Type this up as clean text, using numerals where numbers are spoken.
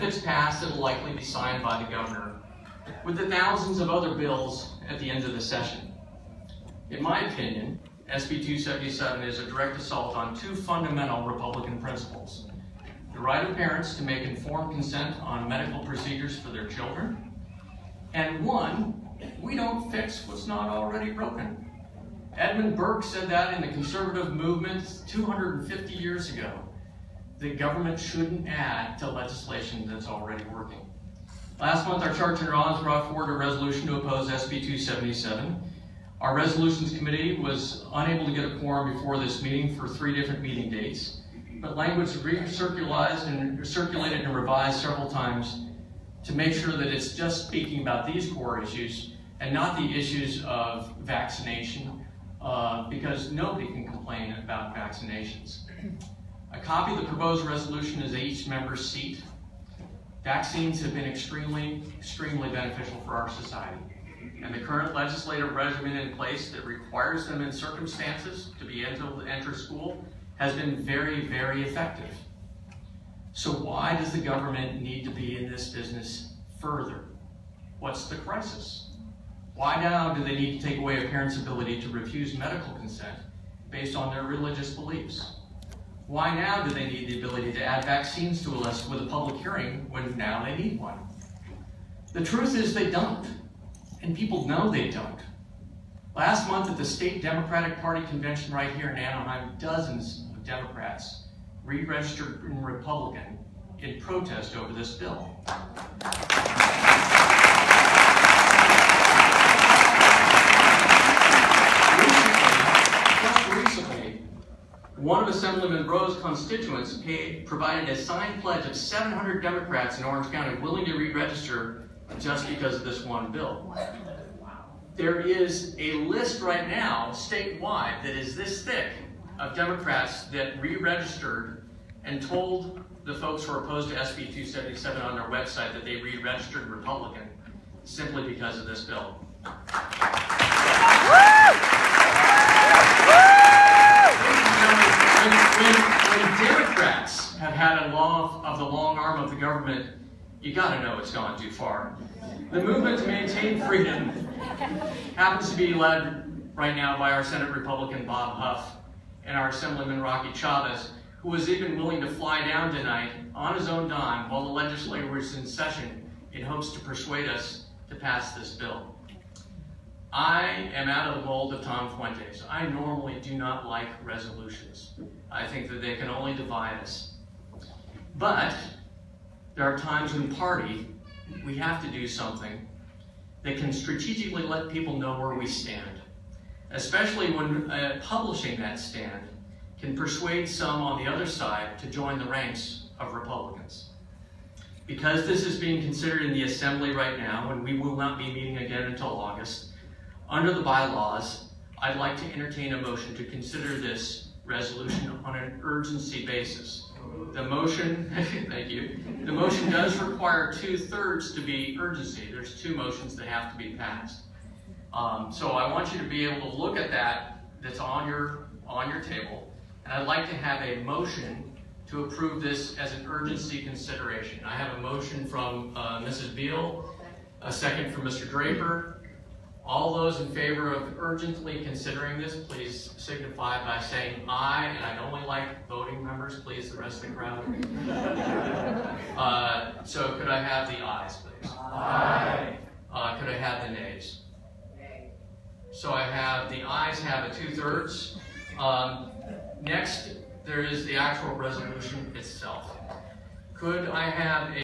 gets passed, it'll likely be signed by the governor, with the thousands of other bills at the end of the session. In my opinion, SB 277 is a direct assault on two fundamental Republican principles: the right of parents to make informed consent on medical procedures for their children, and one, we don't fix what's not already broken. Edmund Burke said that in the conservative movement 250 years ago. The government shouldn't add to legislation that's already working. Last month, our Church and Rawns brought forward a resolution to oppose SB 277. Our Resolutions Committee was unable to get a quorum before this meeting for 3 different meeting dates, but language circulated and revised several times to make sure that it's just speaking about these core issues and not the issues of vaccination, because nobody can complain about vaccinations. A copy of the proposed resolution is at each member's seat. Vaccines have been extremely beneficial for our society, and the current legislative regimen in place that requires them in circumstances to be able to enter school has been very, very effective. So why does the government need to be in this business further? What's the crisis? Why now do they need to take away a parent's ability to refuse medical consent based on their religious beliefs? Why now do they need the ability to add vaccines to a list with a public hearing when now they need one? The truth is they don't, and people know they don't. Last month at the state Democratic Party convention right here in Anaheim, dozens of Democrats re-registered Republican in protest over this bill. Recently, one of Assemblyman Breaux's constituents provided a signed pledge of 700 Democrats in Orange County willing to re-register just because of this one bill. There is a list right now, statewide, that is this thick of Democrats that re-registered and told the folks who are opposed to SB 277 on their website that they re-registered Republican simply because of this bill. When Democrats have had enough of the long arm of the government, you gotta know it's gone too far. The movement to maintain freedom happens to be led right now by our Senate Republican Bob Huff and our Assemblyman Rocky Chavez, who was even willing to fly down tonight on his own dime while the legislature was in session in hopes to persuade us to pass this bill. I am out of the mold of Tom Fuentes. I normally do not like resolutions. I think that they can only divide us. But there are times in party we have to do something that can strategically let people know where we stand, especially when publishing that stand can persuade some on the other side to join the ranks of Republicans. Because this is being considered in the Assembly right now, and we will not be meeting again until August, under the bylaws, I'd like to entertain a motion to consider this resolution on an urgency basis. The motion, thank you, the motion does require 2/3 to be urgency. There's 2 motions that have to be passed. So I want you to be able to look at that that's on your table, and I'd like to have a motion to approve this as an urgency consideration. I have a motion from Mrs. Beal, a second from Mr. Draper. All those in favor of urgently considering this, please signify by saying aye, and I'd only like voting members, please, the rest of the crowd. So could I have the ayes, please? Aye. Could I have the nays? Nay. So I have the ayes have a 2/3. Next, there is the actual resolution itself. Could I have a